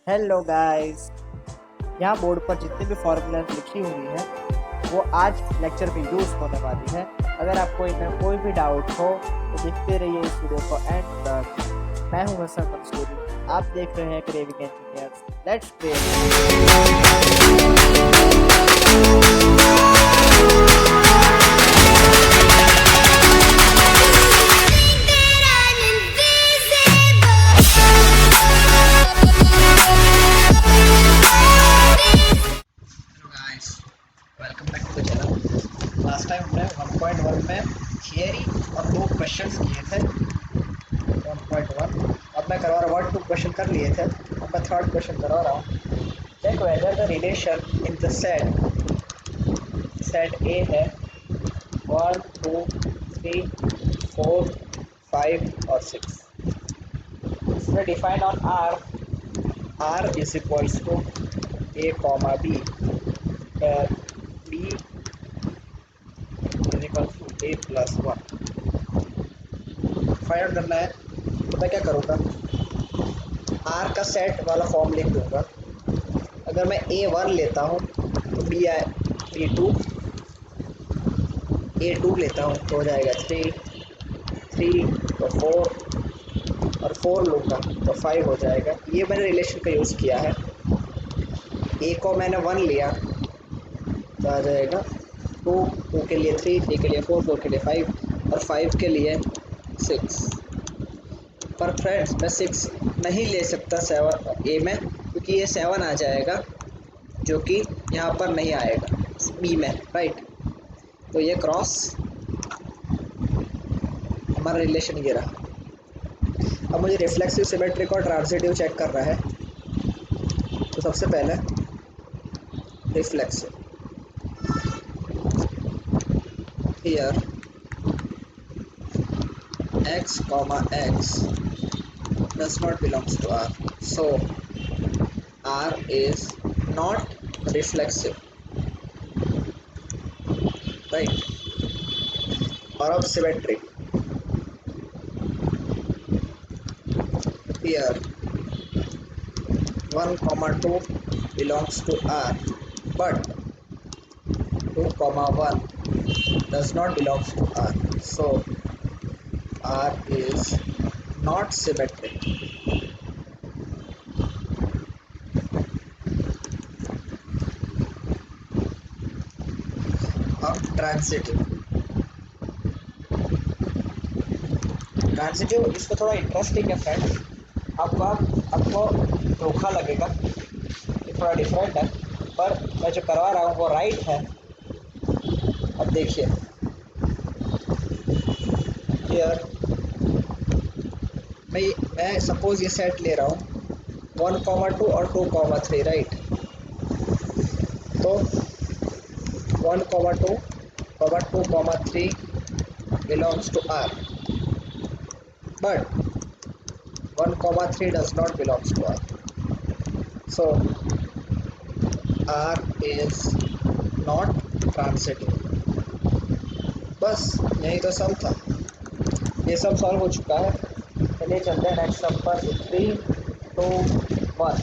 Hello guys. यहाँ board पर जितनी भी फॉर्मूला लिखी हुई है वो आज लेक्चर में यूज होने वाली है। अगर आपको इनमें कोई भी डाउट हो तो देखते रहिए इस वीडियो को एंड तक। मैं हूँ हसन मंसूरी, आप देख रहे हैं Craving Engineers. Let's play. Guys, welcome back to the channel. Last time हमने 1.1 में थियरी और दो क्वेश्चंस किए थे। 1.1 अब मैं करवा रहा हूँ, 1-2 क्वेश्चन कर लिए थे, अब मैं थर्ड क्वेश्चन करवा रहा हूँ। Check whether the relation in the set A है 1 2 3 4 5 और 6। इसमें define on R is equals to A comma B, B is equals to A plus 1 find out करना है। तो मैं क्या करूँगा, आर का सेट वाला फॉर्म लिख दूँगा। अगर मैं A1 लेता हूँ तो B2, A2 लेता हूँ तो हो जाएगा 3 तो 4 और 4 लूँगा तो 5 हो जाएगा। ये मैंने रिलेशन का यूज़ किया है। A को मैंने 1 लिया तो आ जाएगा 2 के लिए 3 के लिए 4 के लिए 5 और 5 के लिए 6। पर फ्रेंड्स मैं 6 नहीं ले सकता 7 ए में, क्योंकि ये 7 आ जाएगा जो कि यहाँ पर नहीं आएगा बी में, राइट। तो ये क्रॉस हमारा रिलेशन ये रहा। अब मुझे रिफ्लेक्सिव सिमेट्रिक और ट्रांजिटिव चेक करना है। तो सबसे पहले reflexive, here x comma x does not belongs to R, so R is not reflexive, right। और अब symmetric, here 1 comma 2 belongs to R, but 2 comma 1 does not belongs to R, so R is not symmetric। अब transitive इसको थोड़ा interesting है friends. आपको धोखा लगेगा, ये थोड़ा डिफरेंट है, पर मैं जो करवा रहा हूँ वो राइट है। अब देखिए, हियर मैं सपोज ये सेट ले रहा हूँ 1 कॉमा 2 और 2 कॉमा 3, राइट। तो 1 comma 2 comma 2 comma 3 belongs to R, but 1 comma 3 does not belongs to R, so R is not transitive। बस यही तो सम था, ये सब सॉल्व हो चुका है। चलिए चलते हैं नेक्स्ट सम पर। 3 2 1।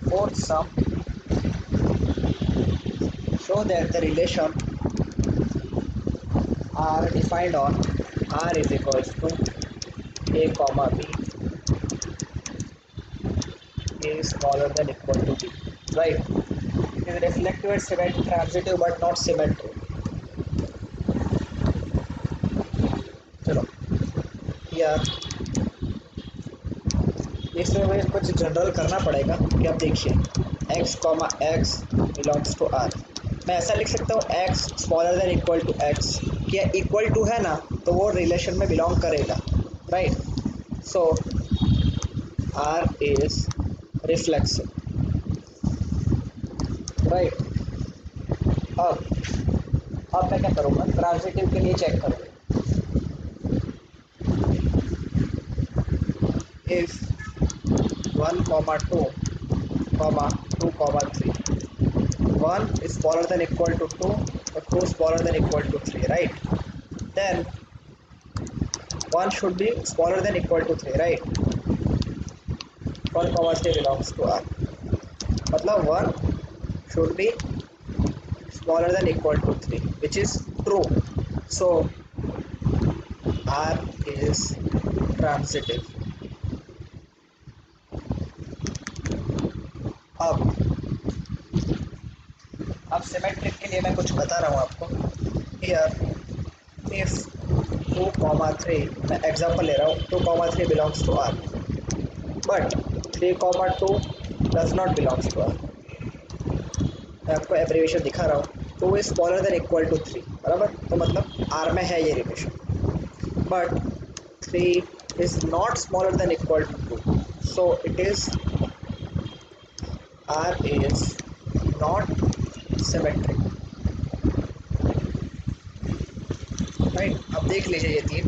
Fourth sum, show that the relation R defined on R is equals to A comma B is smaller than equal to B, right। It is reflective and symmetric, transitive but not symmetric। चलो यार, इसमें मुझे कुछ general करना पड़ेगा कि अब देखिए x comma x belongs to R। मैं ऐसा लिख सकता हूँ x smaller than equal to x, कि इक्वल टू है ना तो वो रिलेशन में बिलोंग करेगा, right. So R is reflexive, right. अब मैं क्या करूँगा, ट्रांजिटिव के लिए चेक करूँगा। If 1 comma 2 comma 2 comma 3, 1 is smaller than equal to 2 or 2 smaller than equal to 3, right। Then 1 should be smaller than equal to 3, right? 1 comma 3 belongs to R. मतलब 1 should be smaller than equal to 3, which is true. So R is transitive. अब symmetric के लिए मैं कुछ बता रहा हूँ आपको. Here if 2,3, मैं एग्जांपल ले रहा हूँ, 2,3 belongs to R, but 3,2 does not belongs to R. मैं आपको एब्रीविएशन दिखा रहा हूँ. 2 is smaller than equal to 3, बराबर. तो मतलब R में है ये relation, but 3 is not smaller than equal to 2, so it is R is not symmetric, right? अब देख लीजिए ये तीन,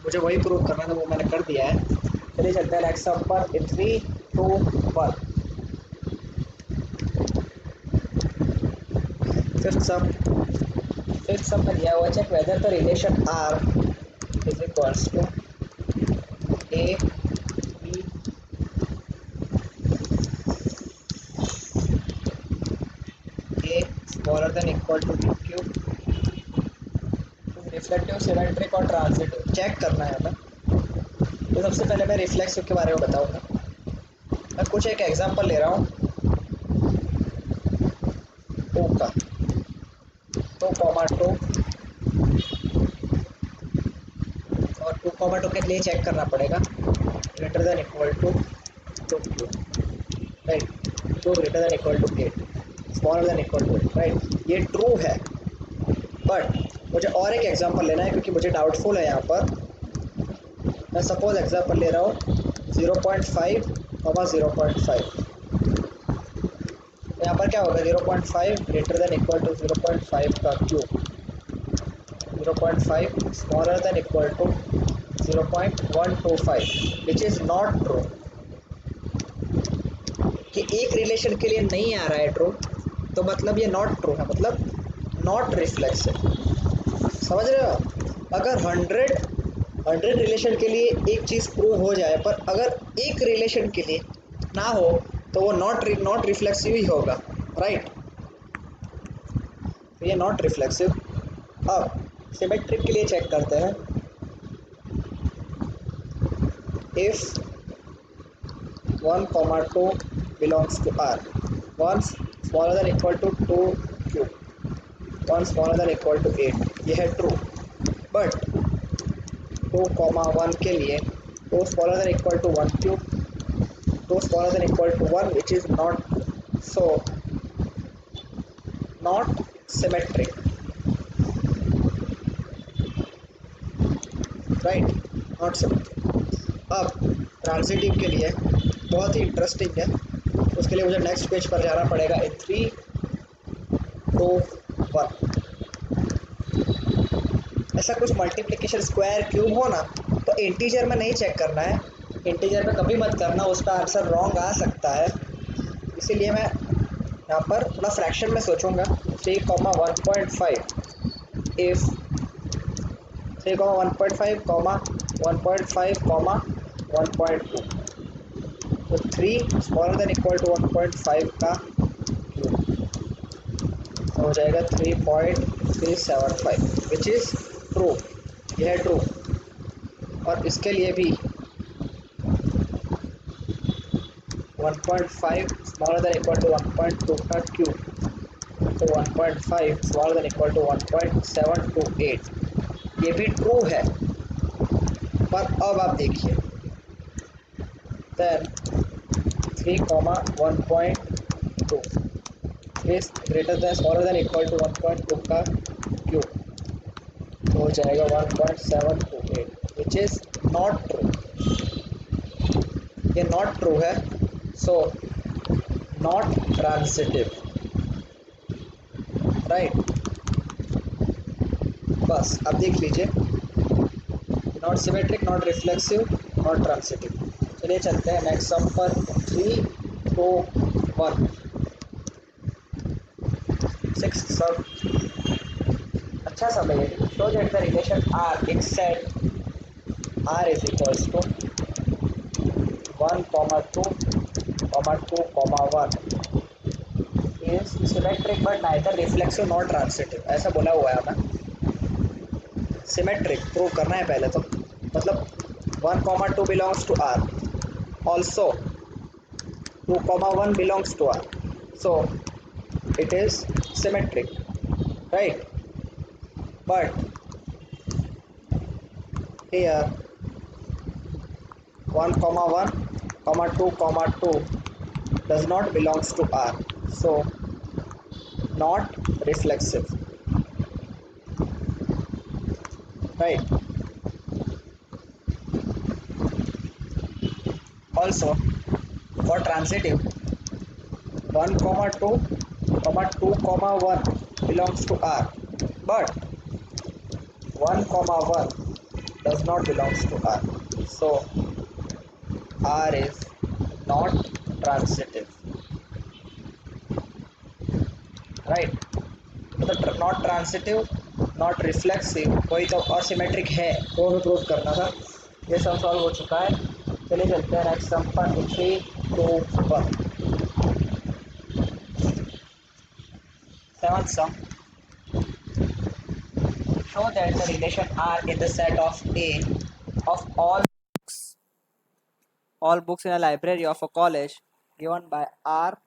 मुझे वही प्रूव करना था, वो मैंने कर दिया है. चलिए चलते हैं नेक्स्ट सम पर. इन 3, 2, 1. फिफ्थ सम में दिया हुआ है, check whether the relation R is equals to A B A smaller than equal to B cube, reflective, symmetric और ट्रांजिटिव चेक करना है हमें. तो सबसे पहले मैं रिफ्लेक्सिव के बारे में बताऊंगा. मैं कुछ एक एग्जांपल ले रहा हूँ 2 का. 2,2 और 2,2 के लिए चेक करना पड़ेगा greater than equal to 2 cube, right. 2 greater than equal to 8, smaller than equal to 8, right. ये ट्रू है, बट मुझे और एक एग्जांपल लेना है क्योंकि मुझे डाउटफुल है यहाँ पर. मैं सपोज एग्जांपल ले रहा हूँ 0.5, 0.5. यहाँ पर क्या होगा, 0.5 ग्रेटर देन इक्वल टू 0.5 का cube, 0.5 smaller than equal to 0.125, which is not true. कि एक रिलेशन के लिए नहीं आ रहा है ट्रू, तो मतलब ये नॉट ट्रू है, मतलब नॉट रिफ्लेक्सिव. समझ रहे हो? अगर 100 रिलेशन के लिए एक चीज़ प्रूव हो जाए, पर अगर एक रिलेशन के लिए ना हो तो वो नॉट रिफ्लेक्सिव ही होगा, राइट. तो ये नॉट रिफ्लेक्सिव. अब सिमेट्रिक के लिए चेक करते हैं. If 1,2 belongs to R, 1 smaller than equal to 2 cube, 1 smaller than equal to 8, ये है ट्रू. बट 2,1 के लिए 2 smaller than equal to 1 cube, 2 smaller than equal to 1, which is not, so not symmetric, right? Not symmetric. अब transitive के लिए बहुत ही interesting है. उसके लिए मुझे नेक्स्ट पेज पर जाना पड़ेगा. 3, 2, 1. ऐसा कुछ मल्टीप्लिकेशन स्क्वायर क्यूब हो ना, तो इंटीजर में नहीं चेक करना है. इंटीजर में कभी मत करना, उसका आंसर रॉन्ग आ सकता है. इसीलिए मैं यहाँ पर थोड़ा फ्रैक्शन में सोचूंगा. 3,1.5, इफ 3,1.5, 1.5, 1.2, तो 3 स्मॉलर देन इक्वल टू 1.5 का क्यूब हो जाएगा 3.375, विच इज़ ट्रू. यह है ट्रू. और इसके लिए भी 1.5 स्मॉलर देन इक्वल टू 1.2 का क्यूब, तो 1.5 स्मॉलर देन इक्वल टू 1.728, ये भी ट्रू है. पर अब आप देखिए, then 3,1.2 is greater than smaller than equal to 1.2 का क्यूब, तो हो जाएगा 1.728, विच इज़ नॉट ट्रू. ये नॉट ट्रू है, सो नॉट ट्रांजिटिव, राइट. बस अब देख लीजिए, not symmetric, not reflexive, not transitive. चलिए चलते हैं नेक्स्ट सम पर. 3, 2, 1. 6 सम. अच्छा समय show that the relation R in set R is equals to 1 comma 2 comma 2 comma 1 is symmetric but neither reflexive nor transitive ऐसा बोला हुआ है हमें सिमेट्रिक प्रूव करना है पहले तो मतलब 1 comma 2 belongs to R also 2 comma 1 belongs to R so it is symmetric right but here 1 comma 1 comma 2 comma 2 does not belongs to R so not reflexive right also for transitive 1 comma 2 comma 2 comma 1 belongs to R but 1 comma 1 does not belongs to R so R is not transitive right मतलब not transitive not reflexive कोई तो और symmetric है वो भी prove करना था ये सब सॉल्व हो चुका है चलिए चलते हैं नेक्स्ट सम पर 3 2 1 seventh sum show that the relation R in the set of A of all books in a library of a college given by R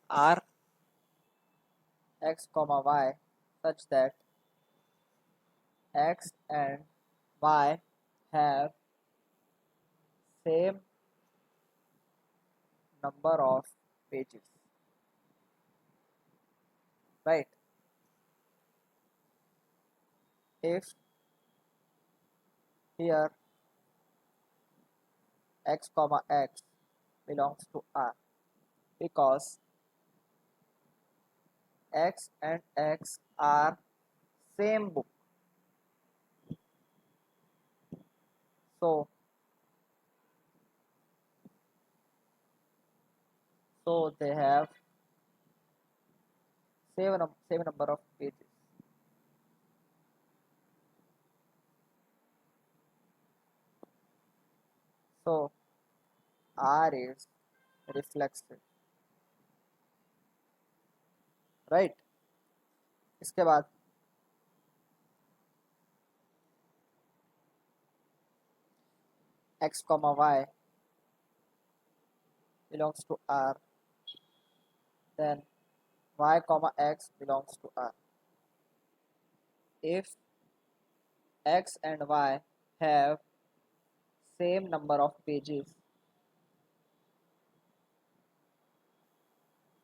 R x comma y such that x and y have same number of pages right if here x comma x belongs to R because x and x are same book so they have same number of pages so R is reflexive right इसके बाद x comma y belongs to R then y comma x belongs to R if x and y have same number of pages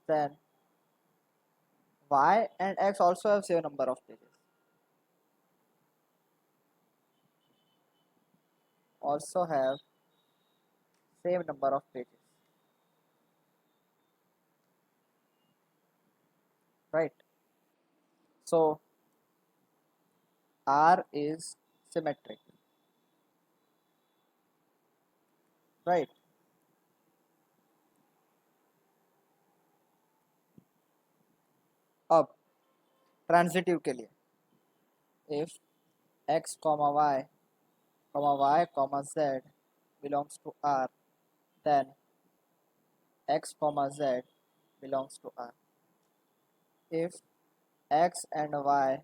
then y and x also have same number of pages also have same number of pages right so R is symmetric right अब transitive के लिए if x comma y comma z belongs to R then x comma z belongs to R if x and y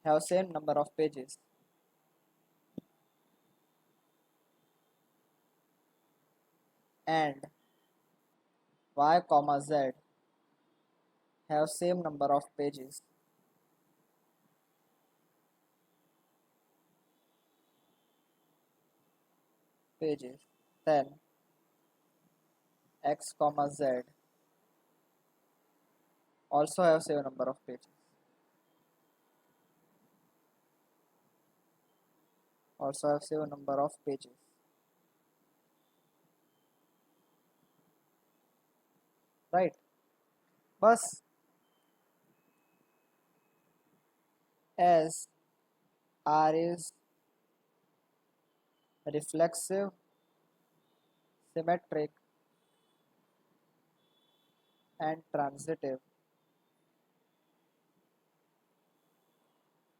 have same number of pages and y comma z have same number of pages then x comma z also have same number of pages right बस as R is reflexive symmetric and transitive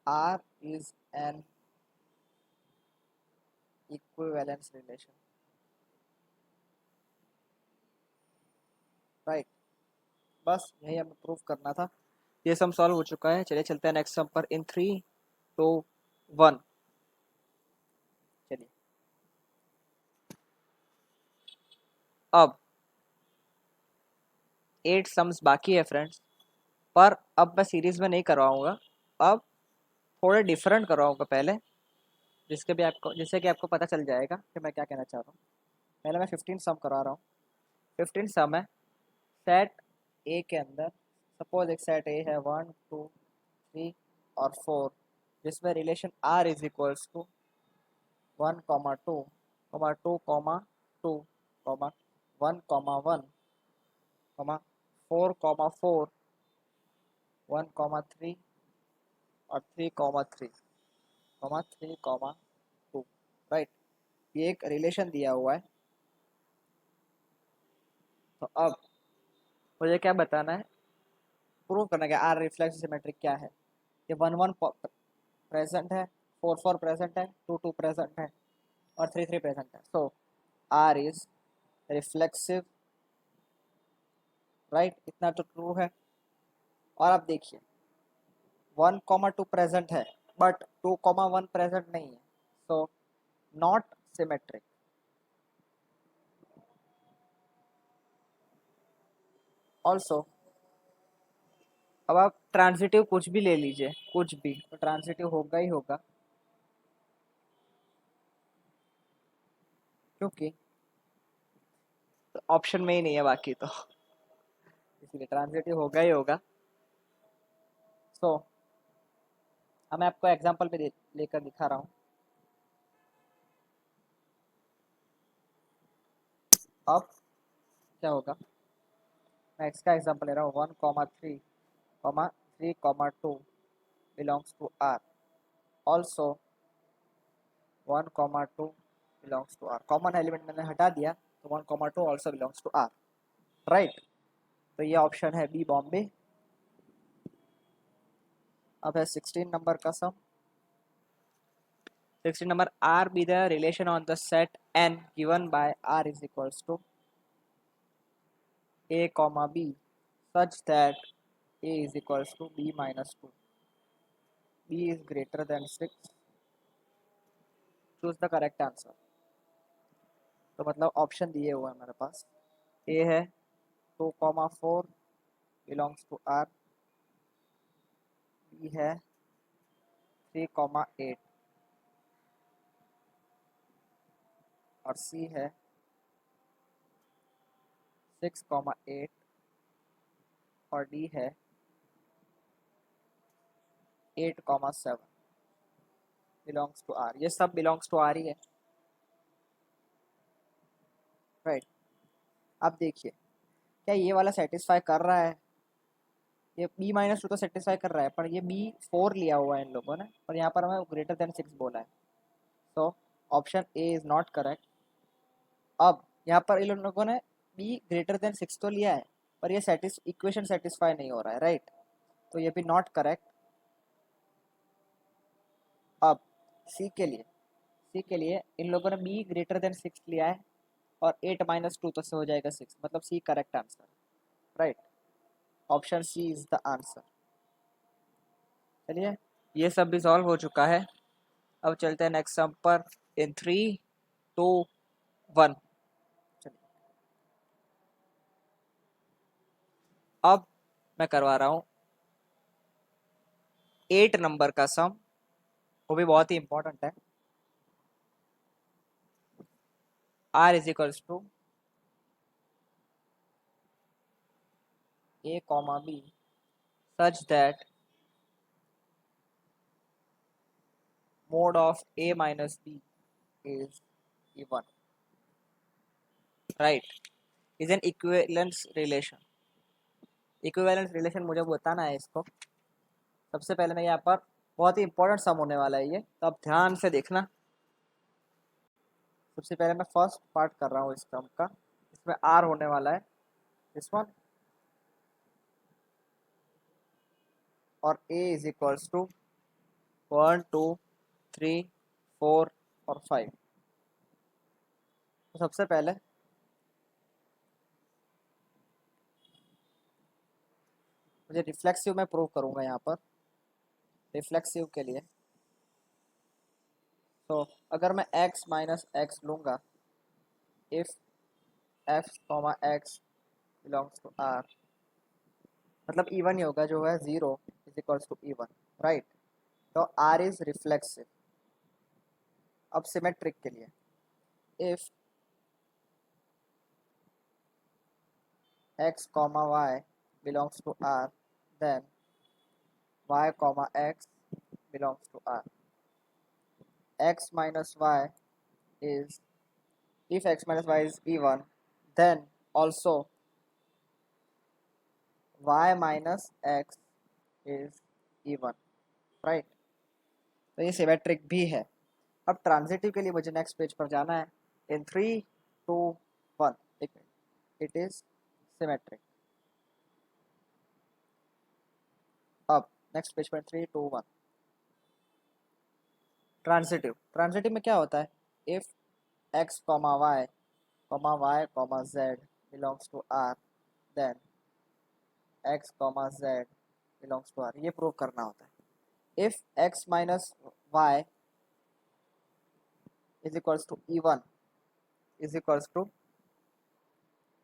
R is an equivalence relation, right. बस यही हमें prove करना था। ये sum solve हो चुका है। चलिए चलते हैं नेक्स्ट सम पर इन 3 2 1। चलिए अब 8 सम्स बाकी है फ्रेंड्स, पर अब मैं सीरीज में नहीं करवाऊंगा, अब थोड़े डिफरेंट करवाऊंगा पहले, जिससे कि आपको पता चल जाएगा कि मैं क्या कहना चाह रहा हूँ। पहले मैं 15 सम करवा रहा हूँ। 15 सम है सेट ए के अंदर। सपोज एक सेट ए है 1 2 3 और 4, जिसमें relation R is equals to 1 2 2 2 1 1 4 4 1 3 और 3 3 3 2, राइट। ये एक रिलेशन दिया हुआ है। तो अब मुझे क्या बताना है, प्रूव करना है आर रिफ्लेक्स सिमेट्रिक क्या है। ये 1 1 प्रेजेंट है, 4 4 प्रेजेंट है, 2 2 प्रेजेंट है और 3 3 प्रेजेंट है। सो आर इज रिफ्लेक्सिव, राइट। इतना तो ट्रू है। और आप देखिए 1 2 प्रेजेंट है बट 2 1 प्रेजेंट नहीं है, सो नॉट सिमेट्रिक। ऑल्सो अब आप ट्रांजिटिव कुछ भी ले लीजिए, कुछ भी, तो ट्रांजिटिव होगा ही होगा, क्योंकि तो ऑप्शन में ही नहीं है बाकी, तो इसलिए ट्रांजिटिव होगा ही होगा। सो अब मैं आपको एग्जांपल पे लेकर दिखा रहा हूँ। अब क्या होगा, मैं एक्स का एग्जांपल ले रहा हूँ। 1 3 3 2 belongs to R. Also 1 2 belongs to R. Common element मैंने हटा दिया, तो 1 2 also belongs to R, right. तो ये ऑप्शन है बी बॉम्बे। अब है 16 नंबर का सम। 16 number R be the relation on the set n given by R is equals to A comma B such that A is equals to B minus 2, B is greater than 6, choose the correct answer। तो मतलब option दिए हुए हैं मेरे पास। A है 2 4 belongs to R, B है 3 8 और C है 6 8 और D है 8 7 बिलोंग्स टू R। ये सब बिलोंग्स टू R ही है, राइट। अब देखिए क्या ये वाला सेटिस्फाई कर रहा है, ये बी माइनस 2 तो सेटिस्फाई कर रहा है, पर ये बी 4 लिया हुआ है इन लोगों ने, और यहाँ पर हमें ग्रेटर देन 6 बोला है। So option A is not correct. अब यहाँ पर इन लोगों ने बी ग्रेटर देन 6 तो लिया है, पर ये इक्वेशन सेटिस्फाई नहीं हो रहा है, राइट। तो ये भी नॉट करेक्ट। अब सी के लिए इन लोगों ने बी ग्रेटर देन 6 लिया है, और 8 माइनस 2 तो से हो जाएगा 6, मतलब C correct answer, right. Option C is the answer. चलिए ये सब भी सॉल्व हो चुका है। अब चलते हैं नेक्स्ट सम पर इन 3 2 1। चलिए अब मैं करवा रहा हूँ 8 नंबर का सम, वो भी बहुत ही इंपॉर्टेंट है। R is equals to A comma B such that mode of A minus B is even, right, is an equivalence relation। Equivalence relation मुझे बताना है इसको। सबसे पहले मैं यहाँ पर बहुत ही इंपॉर्टेंट सम होने वाला है ये, तो अब ध्यान से देखना। सबसे पहले मैं फर्स्ट पार्ट कर रहा हूँ इस सम का, इसमें आर होने वाला है, दिस वन। और a इज इक्वल्स टू 1 2 3 4 और 5। तो सबसे पहले मुझे रिफ्लेक्सिव में प्रूव करूंगा यहाँ पर, रिफ्लेक्सिव के लिए। तो अगर मैं x माइनस एक्स लूँगा, if f comma x belongs to r, मतलब इवन ही होगा, जो है 0 is equals to even, right. तो r इज रिफ्लेक्सिव। अब सिमेट्रिक के लिए, if x comma y belongs to r, then y comma x belongs to r। x minus y is, if x minus y is even, then also y minus x is even, right। तो ये symmetric भी है। अब transitive के लिए मुझे next page पर जाना है। इन 3 2 1, एक मिनट, इट इज सिमेट्रिक। अब नेक्स्ट पेज पर 3 2 1, ट्रांजिटिव। ट्रांजिटिव में क्या होता है, if x comma y comma z belongs to r, then x comma z belongs to r, ये प्रूव करना होता है। If x minus y is equals to even is equals to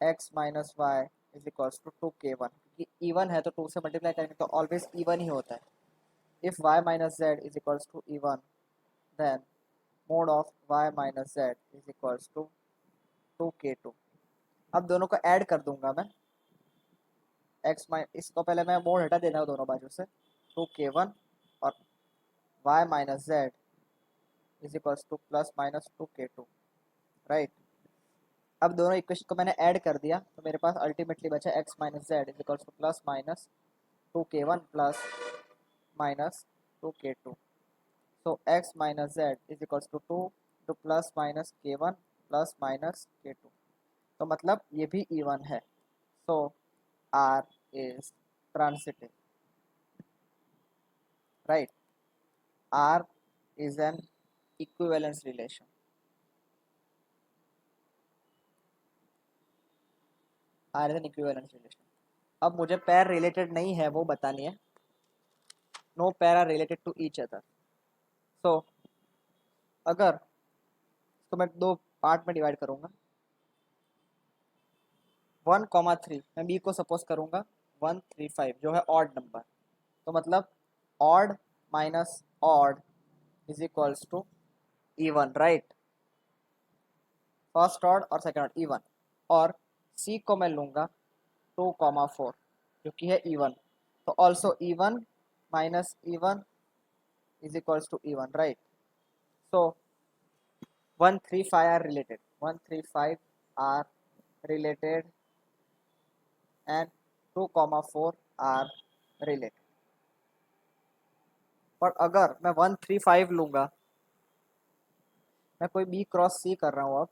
x minus y is equals to 2k1, क्योंकि even है तो 2 से multiply करेंगे तो ऑलवेज इवन ही होता है। If y minus z is equals to even, then mod of y minus z is equals to 2k2। अब दोनों को ऐड कर दूंगा मैं, इसको पहले मैं मोड हटा देना दोनों बाजू से, 2k1 और y minus z is equals to plus minus 2k2, right. अब दोनों इक्वेशन को मैंने ऐड कर दिया तो मेरे पास अल्टीमेटली बचा x minus z is equals to plus minus 2k1 plus minus 2k2। So x minus z is equals to 2 two plus minus k1 plus minus k2। तो मतलब ये भी इवन है। सो r is transitive, right। r is an equivalence relation। r is an equivalence relation। अब मुझे पैर related नहीं है वो बतानी है। No pair are related to each other. So अगर तो मैं दो पार्ट में डिवाइड करूंगा, 1,3 मैं b को सपोज करूंगा 135 जो है ऑड नंबर, तो मतलब odd minus odd is equals to even, right. First odd और सेकंड ऑड इवन। और c को मैं लूंगा 2,4 जो कि है इवन, तो also even minus even is equals to even, right. So 135 are related, 135 are related and 2,4 are related। पर अगर मैं 135 लूँगा, मैं कोई b क्रॉस c कर रहा हूँ अब,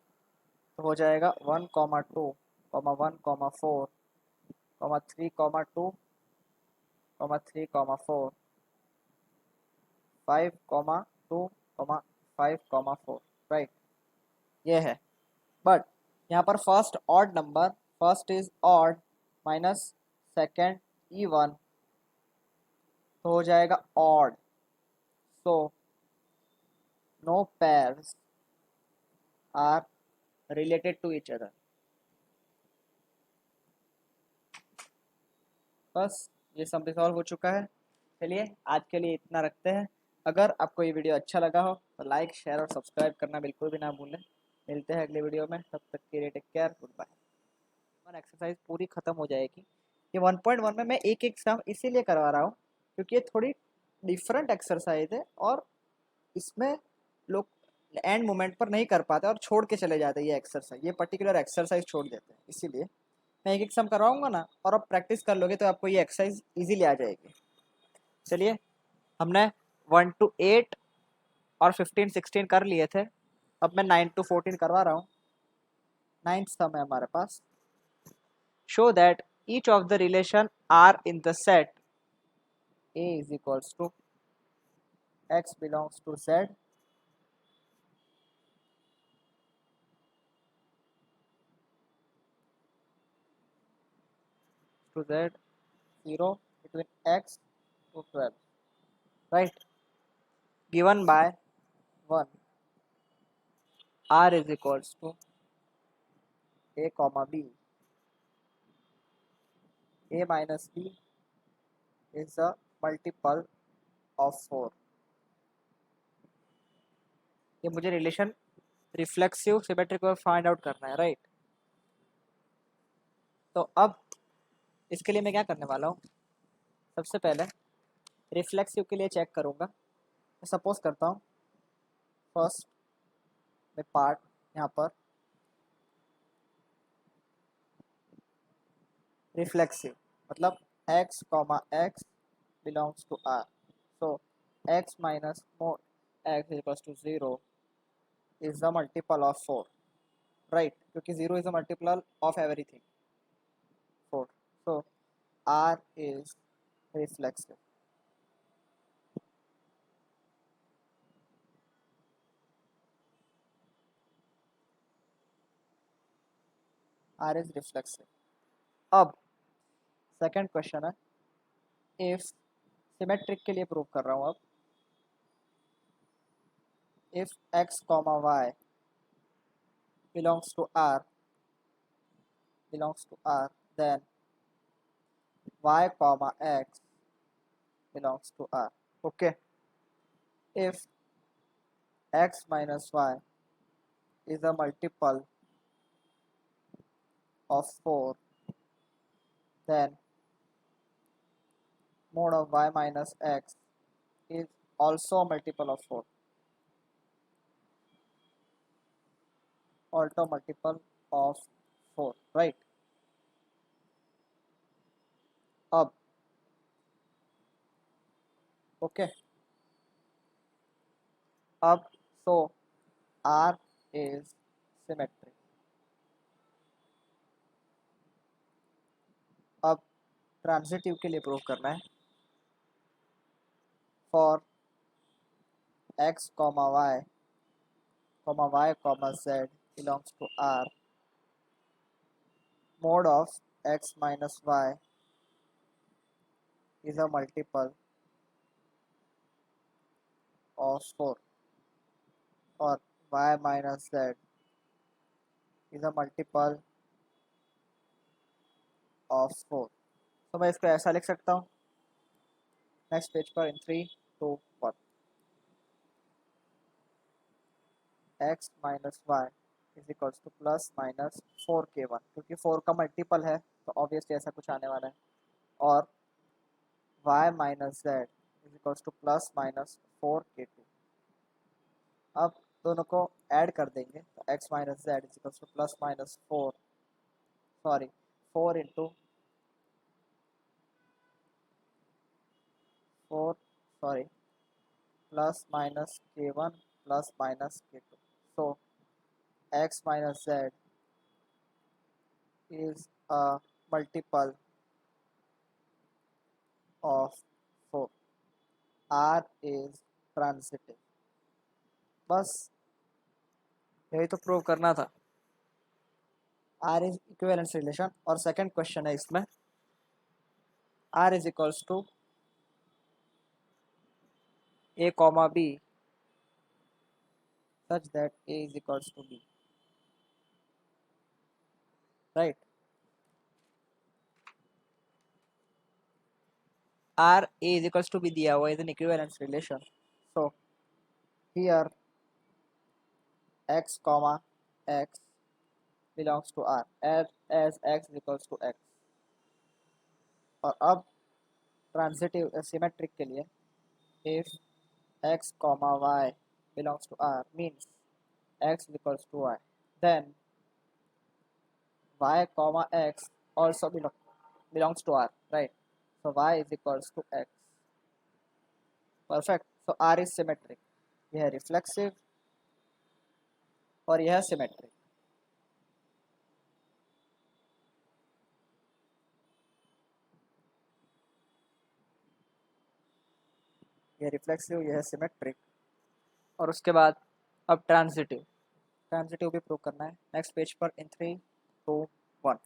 तो हो जाएगा 1,2, 1,4, 3,2, 3,4, 5,2, 5,4, राइट। ये है। बट यहाँ पर first odd number, first is odd minus second even, तो हो जाएगा odd. So no pairs are related to each other. बस ये सब रिजॉल्व हो चुका है। चलिए आज के लिए इतना रखते हैं। अगर आपको ये वीडियो अच्छा लगा हो तो लाइक शेयर और सब्सक्राइब करना बिल्कुल भी ना भूलें। मिलते हैं अगले वीडियो में, तब तक के लिए take care, goodbye. Exercise पूरी ख़त्म हो जाएगी। ये 1.1 में मैं एक एक सम इसीलिए करवा रहा हूँ क्योंकि ये थोड़ी डिफरेंट एक्सरसाइज है और इसमें लोग एंड मोमेंट पर नहीं कर पाते और छोड़ के चले जाते हैं। ये एक्सरसाइज, ये पर्टिकुलर एक्सरसाइज छोड़ देते हैं, इसीलिए मैं एक एक सम करवाऊँगा ना, और अब प्रैक्टिस कर लोगे तो आपको ये एक्सरसाइज ईजिली आ जाएगी। चलिए, हमने 1 to 8 और 15 16 कर लिए थे, अब मैं 9 to 14 करवा रहा हूँ। 9th सम है हमारे पास। Show that each of the relation R in the set A is equals to x belongs to Z to Z 0 between x to 12, right? Given by 1, R is equals to A comma B. A minus B is a multiple of 4. ये मुझे relation reflexive symmetric को find out करना है, right? तो अब इसके लिए मैं क्या करने वाला हूँ, सबसे पहले रिफ्लेक्सिव के लिए चेक करूँगा। मैं सपोज करता हूँ फर्स्ट में पार्ट यहाँ पर रिफ्लेक्सिव मतलब x comma x belongs to r, so x minus mod x equals to 0 is the multiple of 4, right? क्योंकि 0 is the multiple of everything 4, so r is reflexive. R is reflexive. अब second question है, if symmetric के लिए prove कर रहा हूँ। अब if x comma y belongs to r then y comma x belongs to r. Okay, if x minus y is a multiple of 4, then mode of y minus x is also a multiple of 4, also multiple of 4, right? अब okay, अब so R is symmetric. अब transitive के लिए prove करना है। For x comma y comma z belongs to R, mode of x minus y is a multiple of 4, और y minus z is a multiple of 4। तो मैं इसको ऐसा लिख सकता हूँ नेक्स्ट पेज पर इन 3, 2, 1। x minus Y is equals to plus minus 4k1, क्योंकि 4 का मल्टीपल है तो ऑब्वियसली ऐसा कुछ आने वाला है, और y minus Z is equals to plus minus 4k2। अब दोनों को ऐड कर देंगे तो x minus Z is equals to plus minus 4 into 4 plus minus k1 plus minus k2, so x minus z is a multiple of 4। R is transitive। बस यही तो prove करना था। R is equivalence relation, और second question है इसमें R is equals to A comma B such that A is equals to B, right? R A is equals to B दिया हुआ is an equivalence relation, so here x comma x belongs to R as x is equals to x। और अब transitive symmetric के लिए if x comma y belongs to R means x is equals to y, then y comma x also belongs to R, right? So y is equals to x। Perfect, so R is symmetric। यह है reflexive और यह है symmetric. ये reflexive, ये है symmetric. और उसके बाद अब ट्रांजिटिव, ट्रांजिटिव भी प्रूव करना है। नेक्स्ट पेज पर इन 3, 2, 1।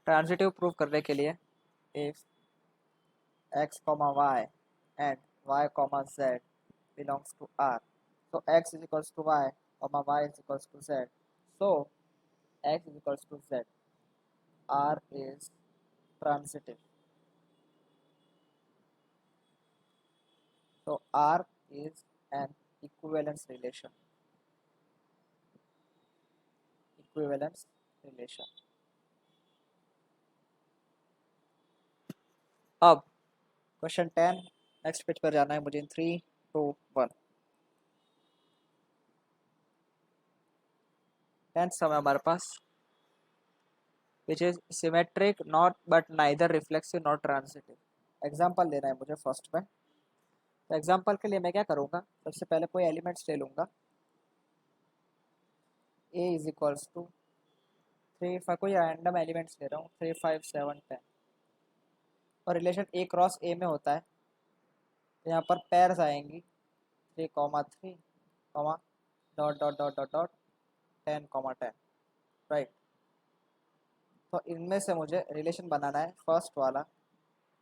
ट्रांजिटिव प्रूव करने के लिए if x, y and y, z belongs to R, so x is equals to y, y is equals to z, so x is equals to z, R is transitive, so R is an equivalence relation, equivalence relation। अब question 10, next page पर जाना है मुझे इन 3, 2, 1। 10th sum है हमारे पास, which is symmetric not but neither reflexive not transitive. Example देना है मुझे फर्स्ट में। तो एग्जाम्पल के लिए मैं क्या करूँगा, सबसे पहले कोई एलिमेंट्स ले लूँगा। a इज इक्वल्स टू 3, कोई रैंडम एलिमेंट्स ले रहा हूँ, 3, 5, 7, 10, और रिलेशन a क्रॉस a में होता है। तो यहाँ पर पेयर्स आएंगी 3, 3, dot dot dot dot dot 10, 10, right. तो इनमें से मुझे रिलेशन बनाना है फर्स्ट वाला,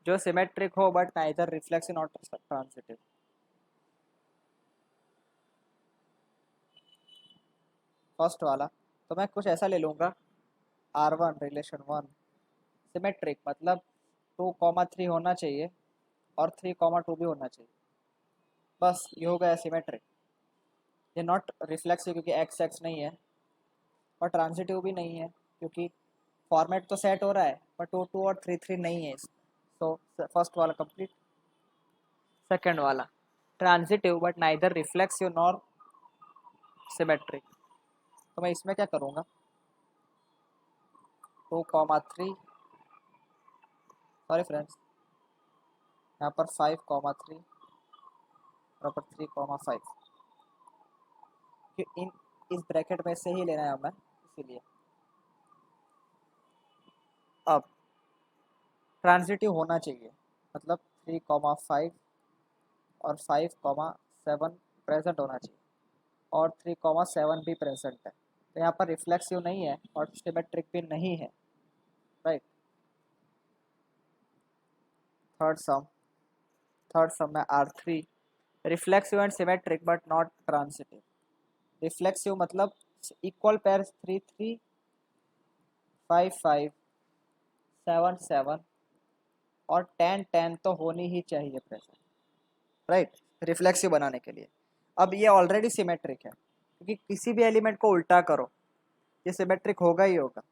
जो सिमेट्रिक हो but neither reflexive not transitive. First वाला तो मैं कुछ ऐसा ले लूँगा, R1 रिलेशन 1 सिमेट्रिक, मतलब 2, 3 होना चाहिए और 3, 2 भी होना चाहिए। बस ये हो गया सिमेट्रिक। ये नॉट रिफ्लेक्सिव क्योंकि एक्स एक्स नहीं है, और ट्रांजिटिव भी नहीं है क्योंकि फॉर्मेट तो सेट हो रहा है पर 2, 2 और 3, 3 नहीं है। तो फर्स्ट वाला कंप्लीट। सेकंड वाला transitive but neither reflexive nor symmetric, तो मैं इसमें क्या करूँगा, 2, 3, सॉरी फ्रेंड्स, यहाँ पर 5, 3 और पर 3, 5, कि इन इस ब्रैकेट में से ही लेना है हमें, इसीलिए। अब ट्रांजिटिव होना चाहिए, मतलब 3, 5 और 5, 7 प्रेजेंट होना चाहिए, और 3, 7 भी प्रेजेंट है। तो यहाँ पर रिफ्लेक्सिव नहीं है और सिमेट्रिक भी नहीं है, राइट। थर्ड सम में R3 reflexive and symmetric but not transitive. Reflexive मतलब इक्वल पेयर 3, 3, 5, 5, 7, 7 और 10, 10 तो होनी ही चाहिए प्रेजेंट, राइट, रिफ्लेक्सिव बनाने के लिए। अब ये ऑलरेडी सिमेट्रिक है क्योंकि किसी भी एलिमेंट को उल्टा करो ये सिमेट्रिक होगा ही होगा,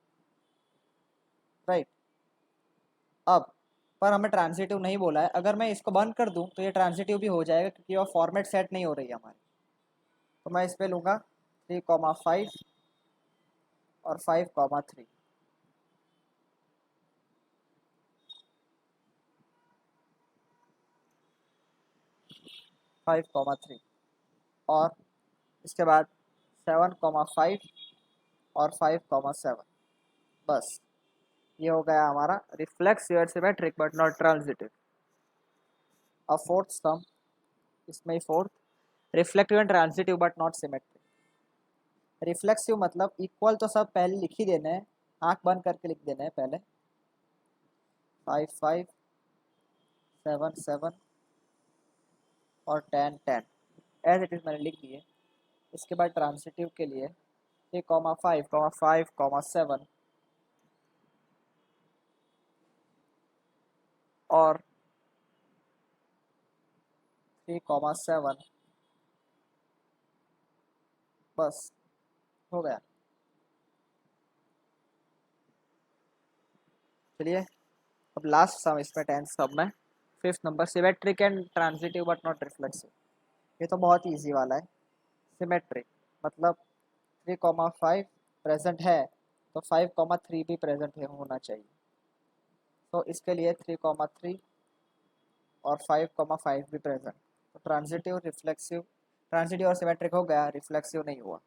राइट। अब पर हमें ट्रांजिटिव नहीं बोला है, अगर मैं इसको बंद कर दूं तो ये ट्रांजिटिव भी हो जाएगा क्योंकि वो फॉर्मेट सेट नहीं हो रही है हमारी। तो मैं इस पे लूँगा 3, 5 और 5, 3, 5, 3 और इसके बाद 7, 5 और 5, 7। बस ये हो गया हमारा reflexive and symmetric but not transitive. और फोर्थ सम, इसमें ही fourth, reflective and transitive but not symmetric. Reflexive मतलब इक्वल तो सब पहले लिख ही देने हैं, आंख बंद करके लिख देने हैं पहले, 5, 5, 7, 7 और 10, 10 एज इट इज़ मैंने लिख दिए। इसके बाद ट्रांजिटिव के लिए 3, 5, 5, 7 और 3, 7, बस हो गया। चलिए अब लास्ट सम इसमें 10th सम में, 5th number, symmetric and transitive but not reflexive. ये तो बहुत इजी वाला है। सिमेट्रिक मतलब 3, 5 प्रेजेंट है तो 5, 3 भी प्रेजेंट है होना चाहिए। तो इसके लिए 3, 3 और 5, 5 भी प्रेजेंट। तो ट्रांजिटिव, रिफ्लेक्सिव, ट्रांजिटिव और सिमेट्रिक हो गया, रिफ्लेक्सिव नहीं हुआ।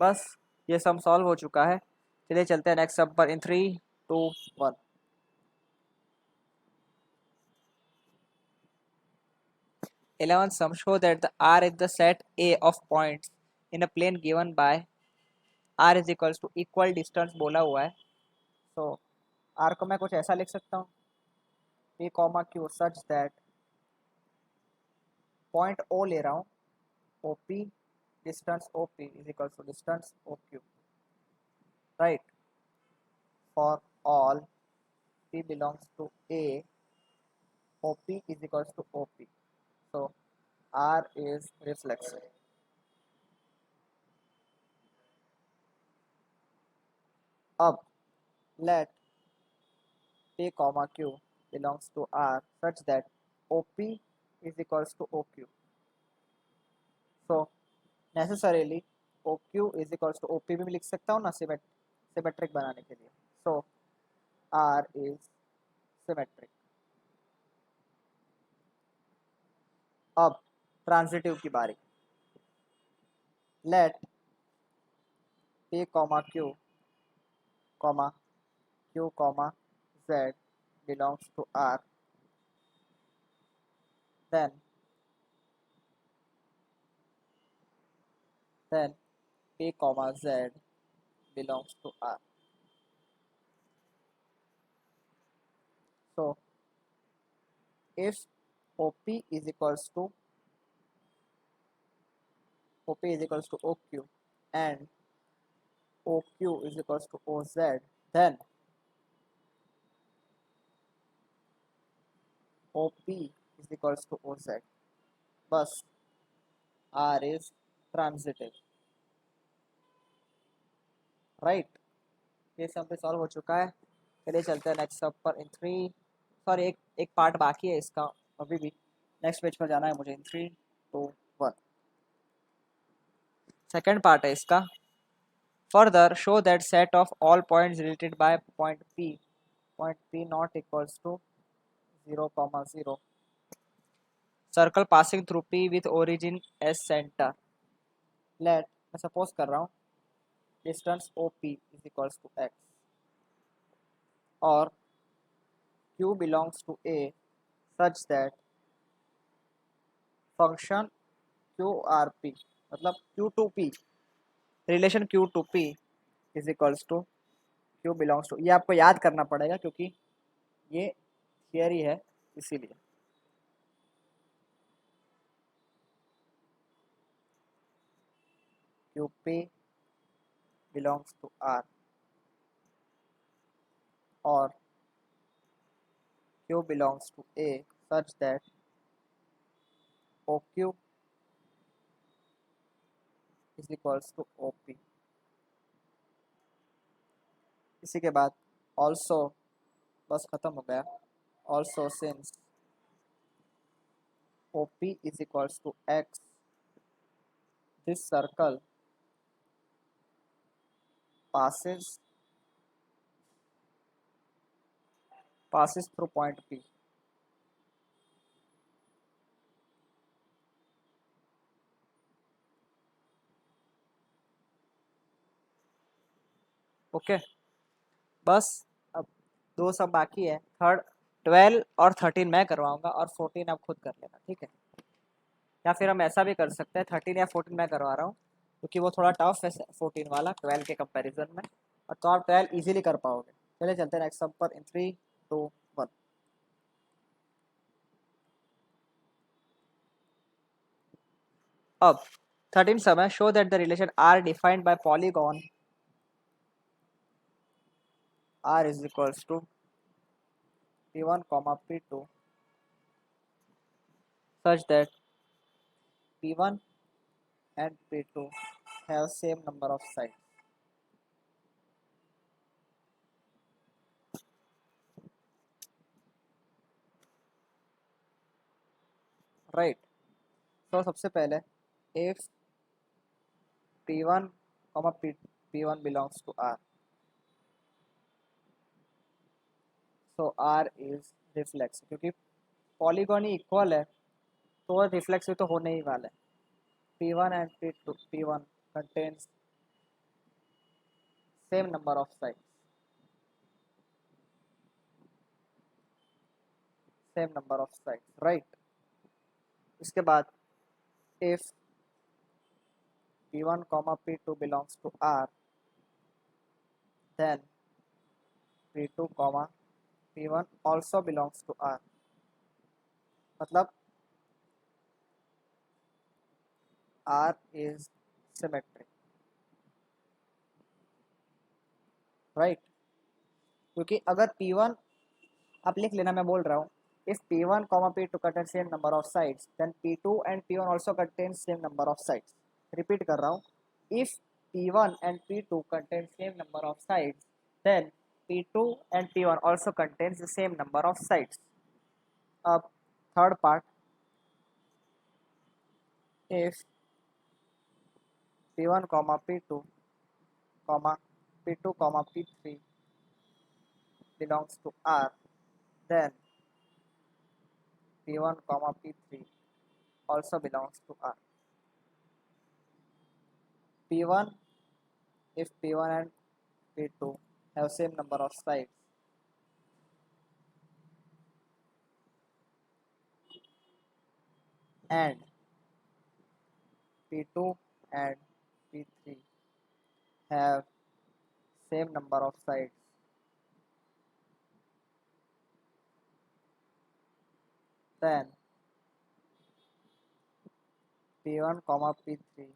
बस ये सम सॉल्व हो चुका है। चलिए चलते हैं नेक्स्ट सम पर इन 3, 2, 1। 11th sum, show that the R is the set A of points in a plane given by R is equals to equal distance बोला हुआ है. So R को मैं कुछ ऐसा लिख सकता हूँ, P comma Q such that point O ले रहा हूँ, OP distance OP is equals to distance OQ, right? For all P belongs to A, OP is equals to OP. So R is reflexive. अब let P comma Q belongs to R such that OP is equals to OQ. So necessarily OQ is equals to OP भी मैं लिख सकता हूँ ना symmetric बनाने के लिए. So R is symmetric. अब ट्रांजिटिव की बारी. Let P comma Q comma Q comma Z belongs to R, then P comma Z belongs to R. So if OP is equals to OQ and OQ is equals to OZ, then OP is equals to OZ. बस R is transitive, right? ये सब पे solve हो चुका है. चलिए चलते हैं नेक्स्ट सब पर. इन 3 सॉरी एक पार्ट बाकी है इसका अभी भी. नेक्स्ट पेज पर जाना है मुझे. इन 3 2 1 सेकेंड पार्ट है इसका. Further, show that set of all points related by point P not equals to 0, 0. Circle passing through P with origin as center. Let मैं suppose कर रहा हूँ distance OP is equals to x और Q belongs to A such that function QRP मतलब Q to P relation Q to P is equals to Q belongs to. ये आपको याद करना पड़ेगा क्योंकि ये थियरी है इसीलिए. QP belongs to R or Q belongs to A such that OQ is equals to OP. इसी के बाद also बस खत्म हो गया. Also since OP is equals to X, this circle passes through point P. Okay बस अब 2 सब बाकी है. 12 और 13 मैं करवाऊंगा और 14 आप खुद कर लेना, ठीक है? या फिर हम ऐसा भी कर सकते हैं 13 या 14 मैं करवा रहा हूँ क्योंकि वो थोड़ा टफ है 14 वाला 12 के कंपैरिजन में, और तो आप 12 इजीली कर पाओगे. चलिए चलते हैं नेक्स्ट सब पर. इन 3 2 1 अब 13 समय show that the relation R defined by polygon R is equals to P1 comma P2 such that P1 and P2 have same number of sides. Right. So सबसे पहले if P1 comma P1 belongs to R, so R is reflexive क्योंकि polygon ही equal है तो reflexive तो होने ही वाला है. P1 and P1 contains same number of sides. Same number of sides, right? उसके बाद if P1 comma P2 belongs to R, then P2 comma P1 also belongs to R. मतलब R is symmetric, right? क्योंकि अगर P1 आप लिख लेना, मैं बोल रहा हूँ, if P1 comma P2 contain same number of sides, then P2 and P1 also contain same number of sides. Repeat कर रहा हूँ, if P1 and P2 contain same number of sides, then P2 and P1 also contains the same number of sides. अब third part, if P1 comma P2 comma P2 comma P3 belongs to R, then P1 comma P3 also belongs to R. P1, if P1 and P2 have same number of sides, and P2 and P3 have same number of sides, then P1 comma P3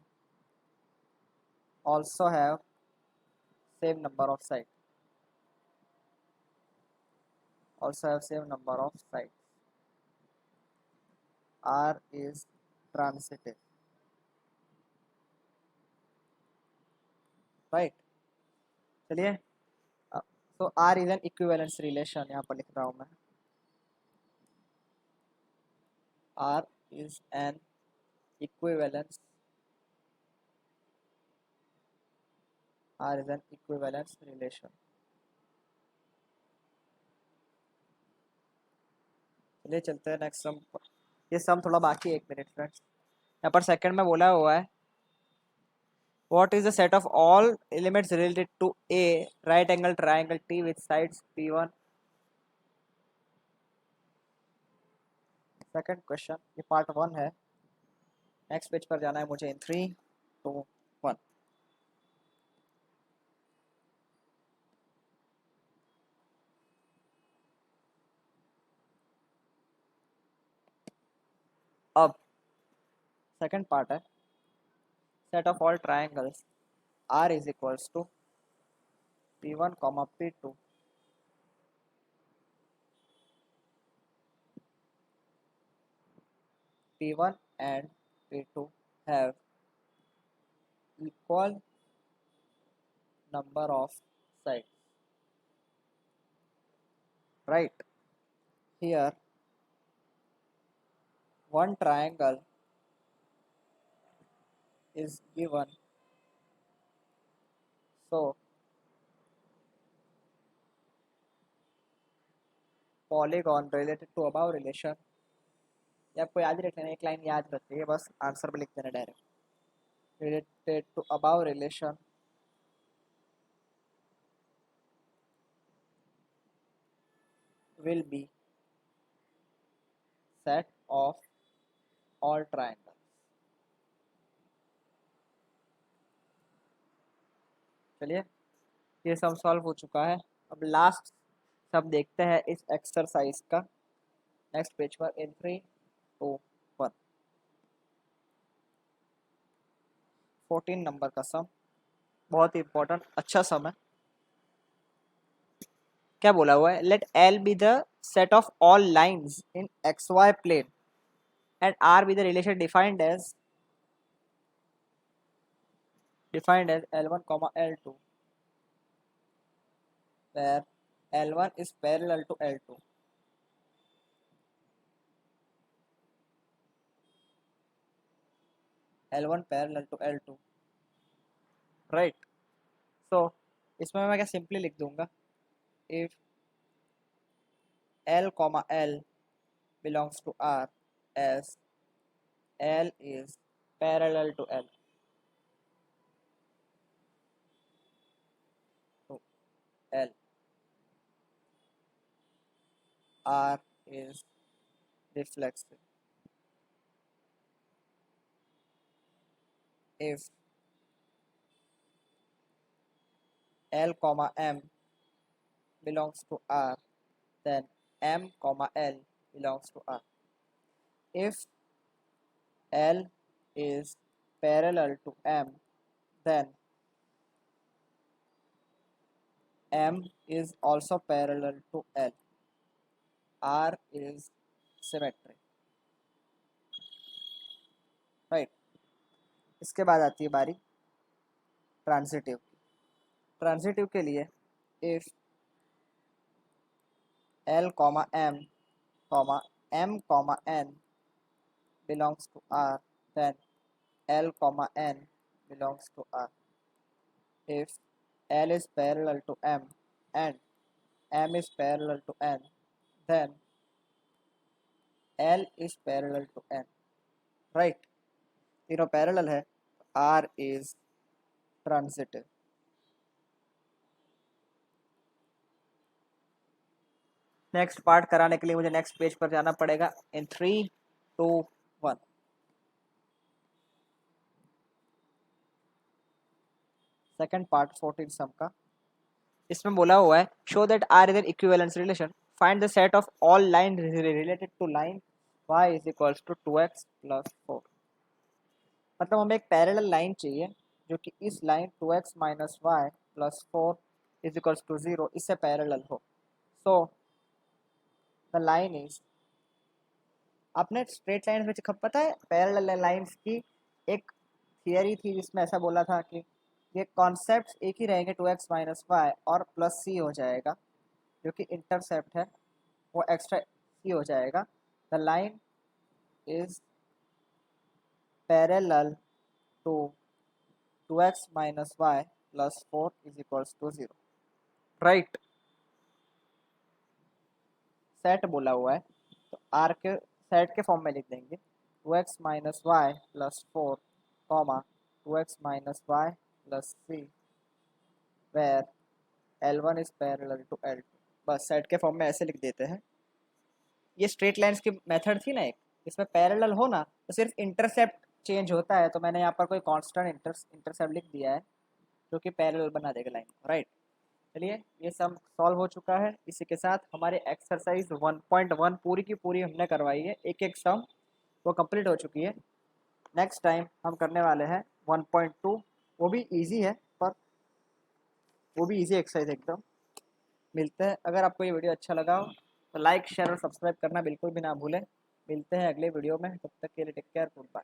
also have same number of sides, R is transitive, right? चलिए, तो R is an equivalence relation, यहाँ पर लिख रहा हूँ मैं, R is an equivalence relation. चलिए चलते हैं नेक्स्ट सम पर। ये सम थोड़ा बाकी है, 1 मिनट फ्रेंड्स। यहाँ पर सेकंड में बोला हुआ है what is the set of all elements related to a right angle triangle T with sides P1। Second question, ये पार्ट 1 है। नेक्स्ट पेज पर जाना है मुझे इन 3 2 1। अब सेकंड पार्ट है, set of all triangles R is equals to P1 comma P2 P1 and P2 have equal number of sides, right? Here one triangle is given, so polygon related to above relation, ये आपको याद ही रखना है, एक line याद रखनी है, बस आंसर पे लिख देना direct. related to above relation will be set of all triangles। चलिए, ये सब सॉल्व हो चुका है। अब लास्ट सब देखते हैं इस एक्सरसाइज का, नेक्स्ट पेज पर इन 3 2 1। 14 नंबर का सम, बहुत ही इंपॉर्टेंट अच्छा सम है। क्या बोला हुआ है, let L be the set of all lines in x y plane and R be the relation defined as L1 comma L2 where L1 is parallel to L2। L1 parallel to L2, right? So इसमें मैं क्या simply लिख दूंगा, if L comma L belongs to R as L is parallel to L, so L, R is reflexive, if L comma M belongs to R, then M comma L belongs to R. If L is parallel to M, then M is also parallel to L. R is symmetry. Right इसके बाद आती है बारी transitive की। Transitive के लिए if L comma M comma M comma N belongs to R, then L comma N belongs to R. If L is parallel to M and M is parallel to N, then L is parallel to N. Right तीनों parallel है, R is transitive. Next part कराने के लिए मुझे next page पर जाना पड़ेगा इन 3, 2, 1। Second part 14 सम का। इसमें बोला हुआ है show that R is an equivalence relation, find the set of all line related to line y is equals to 2x plus 4। मतलब हमें एक पैरेलल लाइन चाहिए जो कि इस line 2x minus y plus 4 is equals to 0 इससे parallel हो। So the line is, आपने स्ट्रेट लाइन में पता है पैरेलल लाइंस की एक थियरी थी जिसमें ऐसा बोला था कि ये कॉन्सेप्ट्स एक ही रहेंगे 2x माइनस वाई और प्लस c हो जाएगा, जो कि इंटरसेप्ट है वो एक्स्ट्रा c हो जाएगा। The line is parallel to 2x minus y plus 4 is equals to 0। Right set बोला हुआ है तो आर के सेट के फॉर्म में लिख देंगे 2x minus y plus 4 comma 2x minus y plus c where L1 is parallel to L2। बस सेट के फॉर्म में ऐसे लिख देते हैं। ये स्ट्रेट लाइंस की मेथड थी ना एक, इसमें पैरेलल हो ना तो सिर्फ इंटरसेप्ट चेंज होता है, तो मैंने यहाँ पर कोई कांस्टेंट इंटरसेप्ट लिख दिया है जो कि पैरेलल बना देगा लाइन को। राइट चलिए ये सम सॉल्व हो चुका है। इसी के साथ हमारे एक्सरसाइज 1.1 पूरी की पूरी हमने करवाई है, एक एक सम वो कंप्लीट हो चुकी है। नेक्स्ट टाइम हम करने वाले हैं 1.2, वो भी इजी है पर वो भी इजी एक्सरसाइज एकदम। मिलते हैं, अगर आपको ये वीडियो अच्छा लगा हो तो लाइक शेयर और सब्सक्राइब करना बिल्कुल भी ना भूलें। मिलते हैं अगले वीडियो में, तब तक के लिए टेक केयर, गुड बाय।